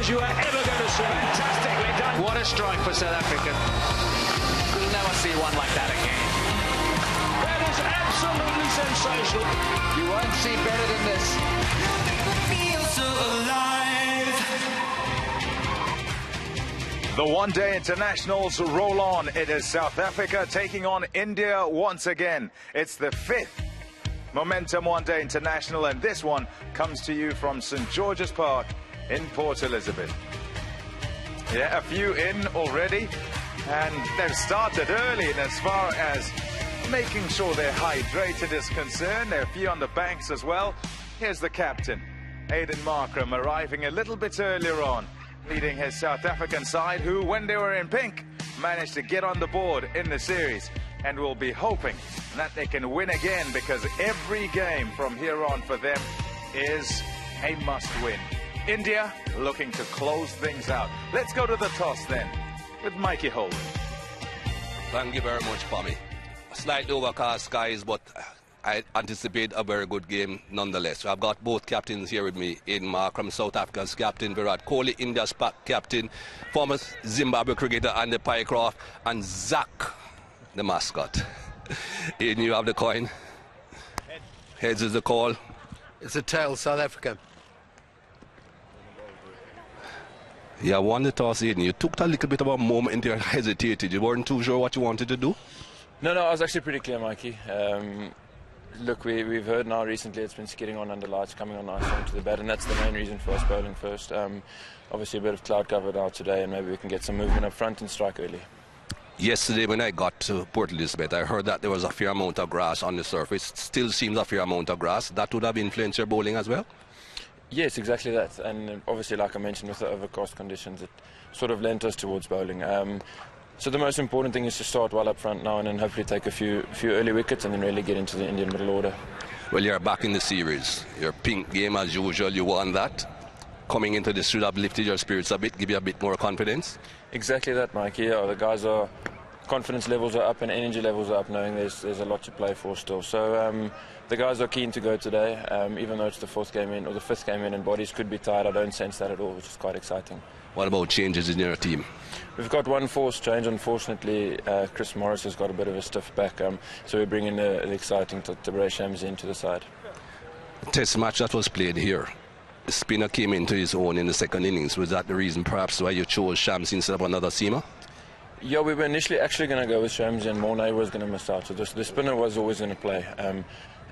as you are ever going to see. Fantastically done. What a strike for South Africa. We'll never see one like that again. That is absolutely sensational. You won't see better than this. Feel so alive. The one-day internationals roll on. It is South Africa taking on India once again. It's the 5th Momentum One-Day International, and this one comes to you from St. George's Park in Port Elizabeth. Yeah, a few in already, and they've started early, and as far as making sure they're hydrated is concerned, there are a few on the banks as well. Here's the captain, Aiden Markram, arriving a little bit earlier on, leading his South African side, who, when they were in pink, managed to get on the board in the series, and will be hoping that they can win again, because every game from here on for them is a must-win. India looking to close things out. Let's go to the toss then with Mikey Holden. Thank you very much, Pommy. Slightly overcast skies, but I anticipate a very good game nonetheless. I've got both captains here with me. Aiden Markram, South Africa's captain, Virat Kohli, India's captain, former Zimbabwe cricketer Andy Pycroft, and Zach, the mascot. Aiden, you have the coin. Heads is the call. It's a tail, South Africa. Yeah, I won the toss, Aiden. You took a little bit of a moment and you hesitated. You weren't too sure what you wanted to do? No, I was actually pretty clear, Mikey. Look, we've heard now recently it's been skidding on under lights, coming on nice onto the bat, and that's the main reason for us bowling first. Obviously a bit of cloud cover now today, and maybe we can get some movement up front and strike early. Yesterday when I got to Port Elizabeth, I heard that there was a fair amount of grass on the surface. Still seems a fair amount of grass. That would have influenced your bowling as well? Yes, exactly that. And obviously, like I mentioned, with the overcast conditions, it sort of lent us towards bowling. So the most important thing is to start well up front now and then hopefully take a few early wickets and then really get into the Indian middle order. Well, you're back in the series. Your pink game as usual, you won that. Coming into this should have lifted your spirits a bit, give you a bit more confidence? Exactly that, Mikey. Yeah, the guys are, confidence levels are up and energy levels are up, knowing there's a lot to play for still. So the guys are keen to go today, even though it's the 4th game in or the 5th game in and bodies could be tired. I don't sense that at all, which is quite exciting. What about changes in your team? We've got one forced change. Unfortunately, Chris Morris has got a bit of a stiff back, so we're bringing the exciting Tabré Shams into the side. Test match that was played here. The spinner came into his own in the 2nd innings. Was that the reason perhaps why you chose Shams instead of another seamer? Yeah, we were initially actually going to go with Shams and Mornay was going to miss out. So the spinner was always going to play.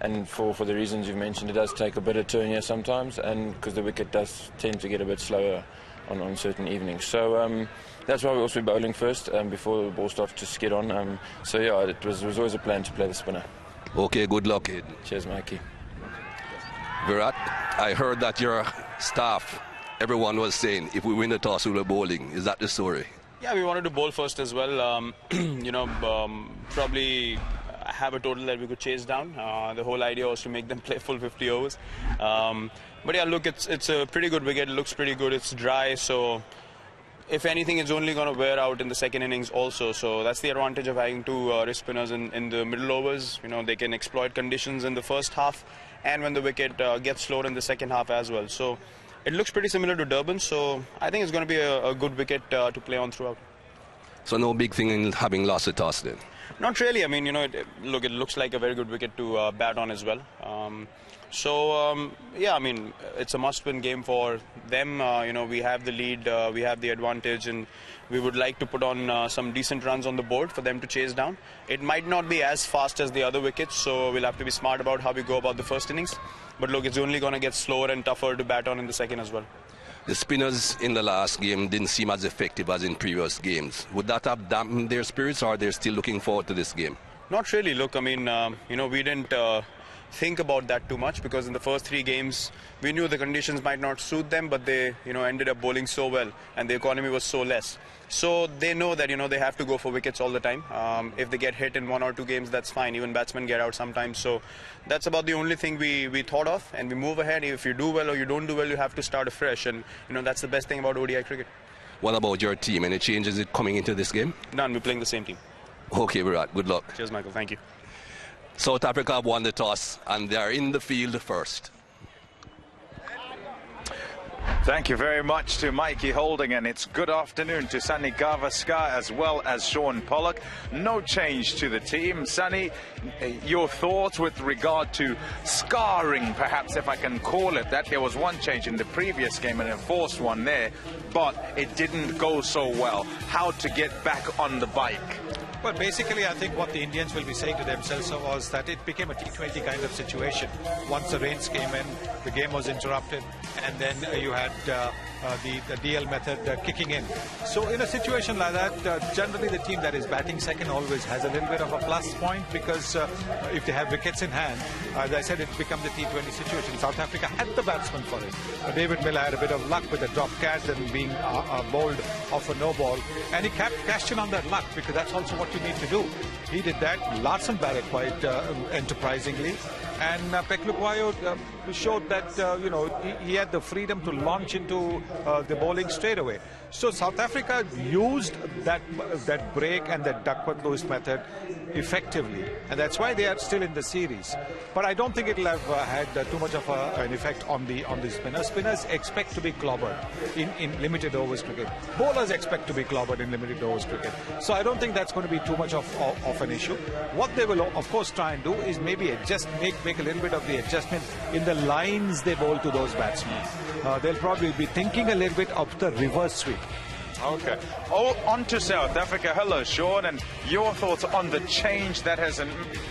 And for the reasons you've mentioned, it does take a bit of turn here sometimes, and because the wicket does tend to get a bit slower on certain evenings. So that's why we also bowling first before the ball started to skid on. So yeah, it was always a plan to play the spinner. Okay, good luck, Aiden. Cheers, Mikey. Virat, I heard that your staff, everyone was saying, if we win the toss, we'll be bowling. Is that the story? Yeah, we wanted to bowl first as well. Probably have a total that we could chase down. The whole idea was to make them play full 50 overs. But yeah, look, it's a pretty good wicket. It looks pretty good. It's dry, so if anything, it's only going to wear out in the 2nd innings also. So that's the advantage of having 2 wrist spinners in the middle overs. You know, they can exploit conditions in the first half, and when the wicket gets slowed in the 2nd half as well. So it looks pretty similar to Durban. So I think it's going to be a good wicket to play on throughout. So no big thing in having lost the toss then? Not really. I mean, it looks like a very good wicket to bat on as well. Yeah, I mean, it's a must-win game for them. We have the lead, we have the advantage, and we would like to put on some decent runs on the board for them to chase down. It might not be as fast as the other wickets, so we'll have to be smart about how we go about the 1st innings. But look, it's only going to get slower and tougher to bat on in the 2nd as well. The spinners in the last game didn't seem as effective as in previous games. Would that have dampened their spirits, or are they still looking forward to this game? Not really. Look, I mean, we didn't think about that too much, because in the first 3 games we knew the conditions might not suit them, but they ended up bowling so well and the economy was so less. So they know that they have to go for wickets all the time. If they get hit in 1 or 2 games, that's fine. Even batsmen get out sometimes. So that's about the only thing we thought of, and we move ahead. If you do well or you don't do well, you have to start afresh, and that's the best thing about ODI cricket. What about your team? Any changes coming into this game? None. We're playing the same team. Okay, Virat. Good luck. Cheers, Michael. Thank you. South Africa have won the toss and they are in the field first. Thank you very much to Mikey Holding, and it's good afternoon to Sunny Gavaskar as well as Sean Pollock. No change to the team. Sunny, your thoughts with regard to scarring, perhaps, if I can call it that. There was one change in the previous game, an enforced one there, but it didn't go so well. How to get back on the bike? Well, basically, I think what the Indians will be saying to themselves was that it became a T20 kind of situation. Once the rains came in, the game was interrupted, and then you had the DL method kicking in. So in a situation like that, generally the team that is batting second always has a little bit of a plus point, because if they have wickets in hand, as I said, it becomes a T20 situation. South Africa had the batsman for it. David Miller had a bit of luck with a drop catch and being bowled off a no ball, and he cashed in on that luck, because that's also what you need to do. He did that. Larson batted quite enterprisingly, and Pekluquayo showed that he had the freedom to launch into the bowling straight away. So South Africa used that break and that Duckworth-Lewis method effectively, and that's why they are still in the series. But I don't think it'll have had too much of an effect on the spinners. Spinners expect to be clobbered in limited overs cricket. Bowlers expect to be clobbered in limited overs cricket. So I don't think that's going to be too much of an issue. What they will of course try and do is maybe adjust, make a little bit of the adjustment in the lines they bowl to those batsmen. They'll probably be thinking a little bit of the reverse sweep. Okay. On to South Africa. Hello, Sean, and your thoughts on the change that has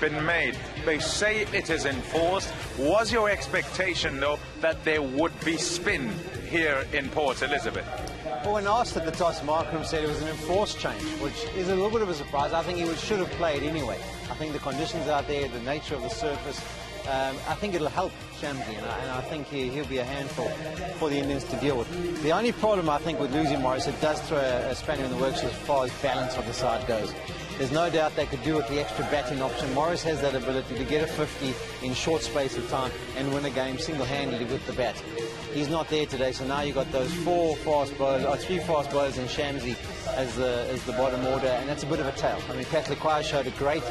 been made. They say it is enforced. Was your expectation, though, that there would be spin here in Port Elizabeth? Well, when asked at the toss, Markram said it was an enforced change, which is a little bit of a surprise. I think he should have played anyway. I think the conditions out there, the nature of the surface, I think it'll help Shamsi, and I think he'll be a handful for the Indians to deal with. The only problem, I think, with losing Morris, it does throw a spanner in the works as far as balance of the side goes. There's no doubt they could do with the extra batting option. Morris has that ability to get a 50 in short space of time and win a game single-handedly with the bat. He's not there today, so now you've got those three fast bowlers and Shamsi as the bottom order, and that's a bit of a tale. I mean, Pekluquayo showed a great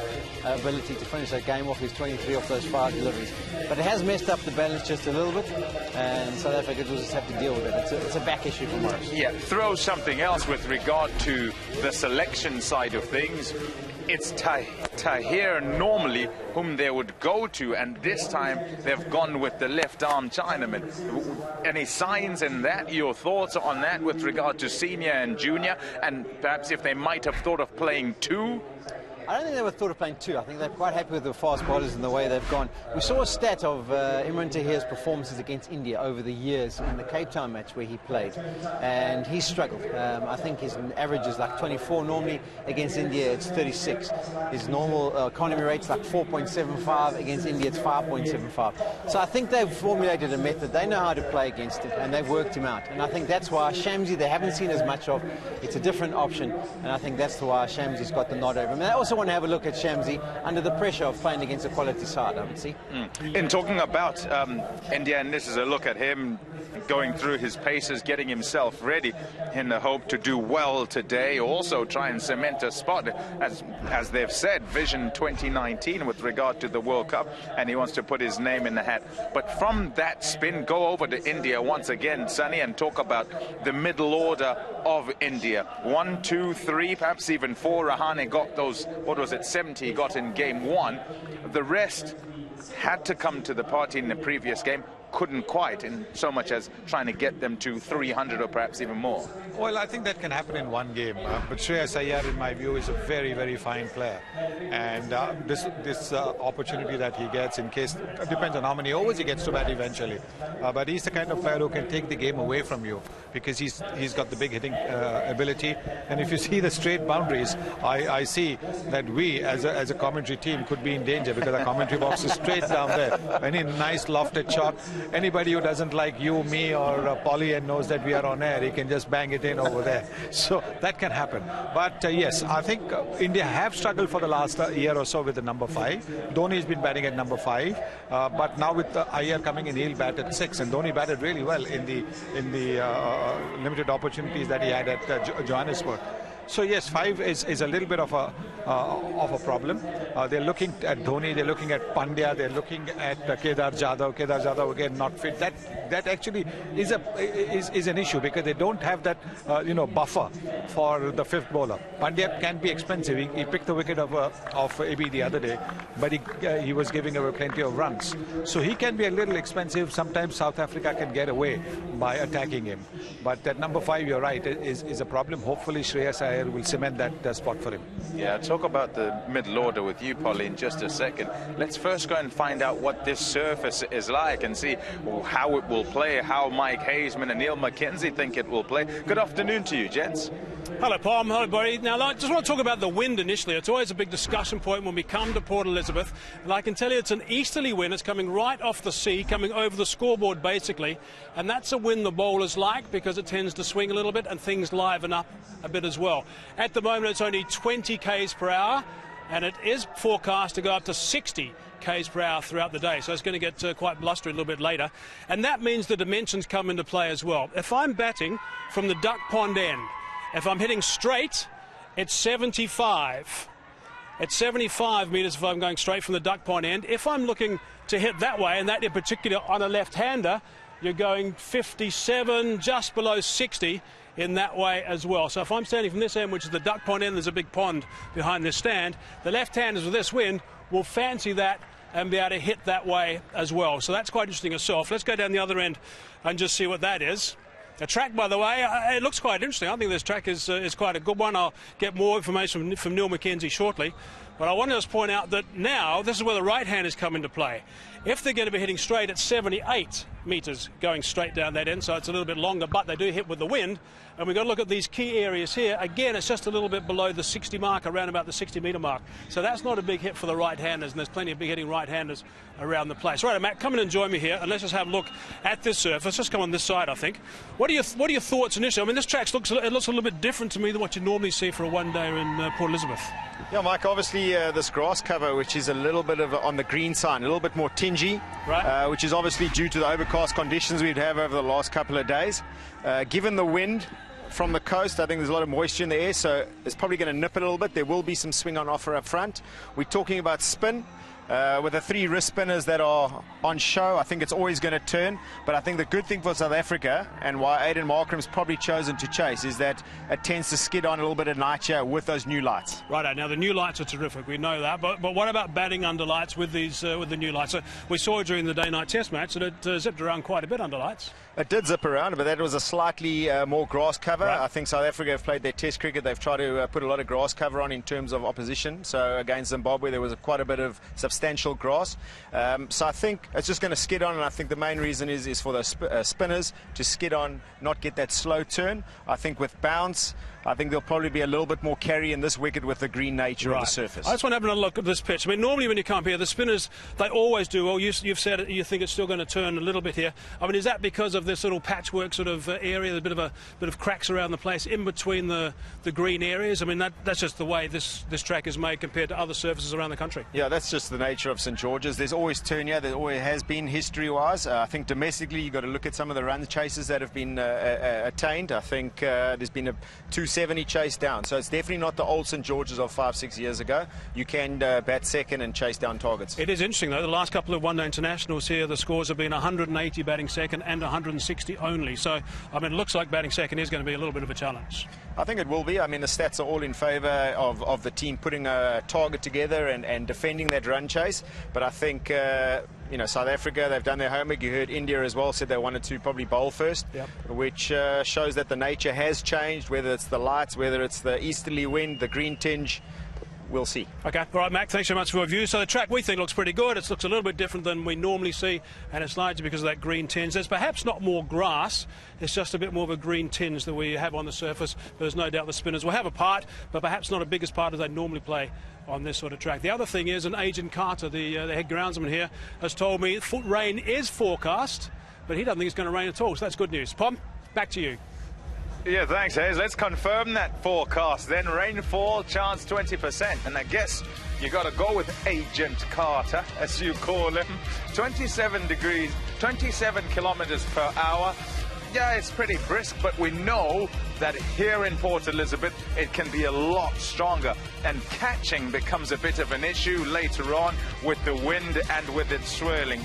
ability to finish that game off with 23 off those 5 deliveries. But it has messed up the balance just a little bit, and South Africa will just have to deal with it. It's a back issue for Morris. Yeah, throw something else with regard to the selection side of things. It's Tahir normally whom they would go to, and this time they've gone with the left-arm Chinaman. Any signs in that? Your thoughts on that with regard to senior and junior, and perhaps if they might have thought of playing 2? I don't think they were thought of playing 2. I think they're quite happy with the fast bowlers and the way they've gone. We saw a stat of Imran Tahir's performances against India over the years in the Cape Town match where he played, and he struggled. I think his average is like 24 normally. Against India it's 36. His normal economy rate's like 4.75. Against India it's 5.75. So I think they've formulated a method. They know how to play against him, and they've worked him out. And I think that's why Shamsi they haven't seen as much of. It's a different option, and I think that's why Shamsi's got the nod over him. And I also want to have a look at Shamsi under the pressure of playing against a quality side, I would see. In talking about India, and this is a look at him going through his paces, getting himself ready in the hope to do well today, also try and cement a spot, as they've said, Vision 2019 with regard to the World Cup, and he wants to put his name in the hat. But from that spin, go over to India once again, Sunny, and talk about the middle order of India. 1, 2, 3, perhaps even 4. Rahane got those, 70 he got in game 1. The rest had to come to the party in the previous game, couldn't quite, in so much as trying to get them to 300 or perhaps even more. Well, I think that can happen in one game, but Shreyas Iyer, in my view, is a very, very fine player, and this opportunity that he gets, in case, it depends on how many overs he gets to bat eventually, but he's the kind of player who can take the game away from you, because he's got the big hitting ability. And if you see the straight boundaries, I see that we as a commentary team could be in danger, because our commentary box is straight down there. Any nice lofted shot, anybody who doesn't like you, me, or Polly and knows that we are on air, he can just bang it in over there. So that can happen. But yes, I think India have struggled for the last year or so with the number 5. Dhoni's been batting at number 5, but now with Iyer coming in, he'll bat at 6. And Dhoni batted really well in the limited opportunities that he had at Johannesburg. So yes, 5 is a little bit of a problem. They're looking at Dhoni, they're looking at Pandya, they're looking at Kedar Jadhav. Kedar Jadhav again not fit. That actually is an issue because they don't have that buffer for the 5th bowler. Pandya can be expensive. He picked the wicket of AB the other day, but he was giving away plenty of runs. So he can be a little expensive. Sometimes South Africa can get away by attacking him. But at number 5, you're right, is a problem. Hopefully Shreyas Iyer will cement that spot for him. Yeah, talk about the middle order with you, Polly, in just a second. Let's first go and find out what this surface is like and see how it will play, how Mike Hazeman and Neil McKenzie think it will play. Good afternoon to you, gents. Hello, Palm. Hello, buddy. Now, I just want to talk about the wind initially. It's always a big discussion point when we come to Port Elizabeth. And I can tell you it's an easterly wind. It's coming right off the sea, coming over the scoreboard, basically. And that's a wind the bowlers like because it tends to swing a little bit and things liven up a bit as well. At the moment, it's only 20 k's per hour, and it is forecast to go up to 60 k's per hour throughout the day. So it's going to get quite blustery a little bit later. And that means the dimensions come into play as well. If I'm batting from the duck pond end, if I'm hitting straight, it's 75. It's 75 metres if I'm going straight from the duck pond end. If I'm looking to hit that way, and that in particular on a left-hander, you're going 57, just below 60 in that way as well. So if I'm standing from this end, which is the duck pond end, there's a big pond behind this stand, the left-handers with this wind will fancy that and be able to hit that way as well. So that's quite interesting itself. Let's go down the other end and just see what that is. The track, by the way, it looks quite interesting. I think this track is quite a good one. I'll get more information from Neil McKenzie shortly. But I want to just point out that now this is where the right-handers come into play. If they're going to be hitting straight at 78 metres going straight down that end, so it's a little bit longer, but they do hit with the wind. And we've got to look at these key areas here. Again, it's just a little bit below the 60 mark, around about the 60-metre mark. So that's not a big hit for the right-handers, and there's plenty of big hitting right-handers around the place. Right, Matt, come and enjoy me here, and let's just have a look at this surface. Let's come on this side, I think. What are your thoughts initially? I mean, this track looks a little bit different to me than what you normally see for a one-day in Port Elizabeth. Yeah, Mike, obviously this grass cover, which is a little bit on the green side, a little bit more tingy, right. Which is obviously due to the overcast conditions we'd have over the last couple of days. Given the wind from the coast, I think there's a lot of moisture in the air, so it's probably going to nip it a little bit. There will be some swing on offer up front. We're talking about spin. With the 3 wrist spinners that are on show, I think it's always going to turn. But I think the good thing for South Africa, and why Aidan Markram's probably chosen to chase, is that it tends to skid on a little bit at night here with those new lights. Right, now the new lights are terrific, we know that. But what about batting under lights with these with the new lights? So we saw during the day-night test match that it zipped around quite a bit under lights. It did zip around, but that was a slightly more grass cover. Right. I think South Africa have played their test cricket. They've tried to put a lot of grass cover on in terms of opposition. So against Zimbabwe, there was quite a bit of substantial grass. So I think it's just going to skid on, and I think the main reason is for those spinners to skid on, not get that slow turn. I think with bounce, I think there'll probably be a little bit more carry in this wicket with the green nature of the surface. I just want to have another look at this pitch. I mean, normally when you come here, the spinners, they always do well. You've said it, you think it's still going to turn a little bit here. I mean, is that because of this little patchwork sort of area, a bit of cracks around the place in between the green areas? I mean, that's just the way this track is made compared to other surfaces around the country. Yeah, that's just the nature of St George's. There's always turn here. There always has been history-wise. I think domestically, you've got to look at some of the run chases that have been attained. I think there's been a 270 chase down. So it's definitely not the old St George's of 5-6 years ago. You can bat second and chase down targets. It is interesting, though. The last couple of one-day internationals here, the scores have been 180 batting second and 160 only. So, I mean, it looks like batting second is going to be a little bit of a challenge. I think it will be. I mean, the stats are all in favour of the team putting a target together and defending that run chase. But I think, South Africa, they've done their homework. You heard India as well said they wanted to probably bowl first, which shows that the nature has changed, whether it's the lights, whether it's the easterly wind, the green tinge. We'll see. Okay, all right, Mac, thanks so much for your view. So the track we think looks pretty good. It looks a little bit different than we normally see, and it's largely because of that green tinge. There's perhaps not more grass, it's just a bit more of a green tinge that we have on the surface. There's no doubt the spinners will have a part, but perhaps not a big as part as they normally play on this sort of track. The other thing is, and Agent Carter, the head groundsman here, has told me rain is forecast, but he doesn't think it's going to rain at all, so that's good news. Pom, back to you. Yeah, thanks, Hayes. Let's confirm that forecast then. Rainfall chance 20%, and I guess you got to go with Agent Carter, as you call him. 27 degrees, 27 kilometers per hour. yeah, it's pretty brisk, but we know that here in Port Elizabeth, it can be a lot stronger. And catching becomes a bit of an issue later on with the wind and with it swirling.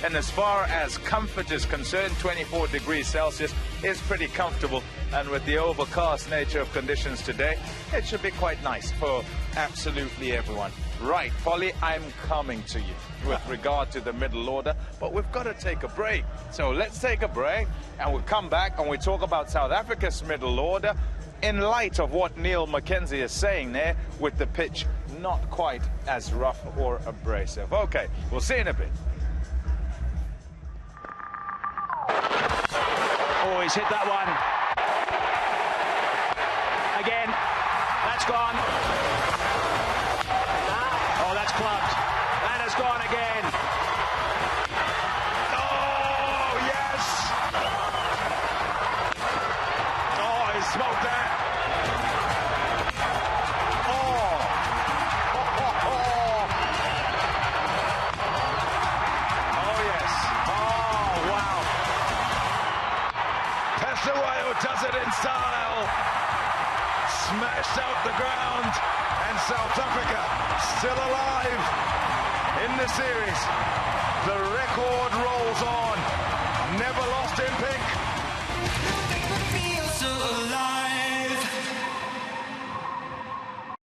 And as far as comfort is concerned, 24 degrees Celsius is pretty comfortable. And with the overcast nature of conditions today, it should be quite nice for absolutely everyone. Right, Polly, I'm coming to you with regard to the middle order, but we've got to take a break. So let's take a break, and we'll come back and we talk about South Africa's middle order in light of what Neil Mackenzie is saying there, with the pitch not quite as rough or abrasive. Okay, we'll see in a bit. Oh, he's hit that one. Again, that's gone. Oh, that's clubbed. That has gone again. Oh, yes. Oh, he smoked that. Oh. Oh, yes. Oh, wow. Pesaway does it in style. Smashed out the ground, and South Africa still alive in the series. The record rolls on. Never lost in pitch.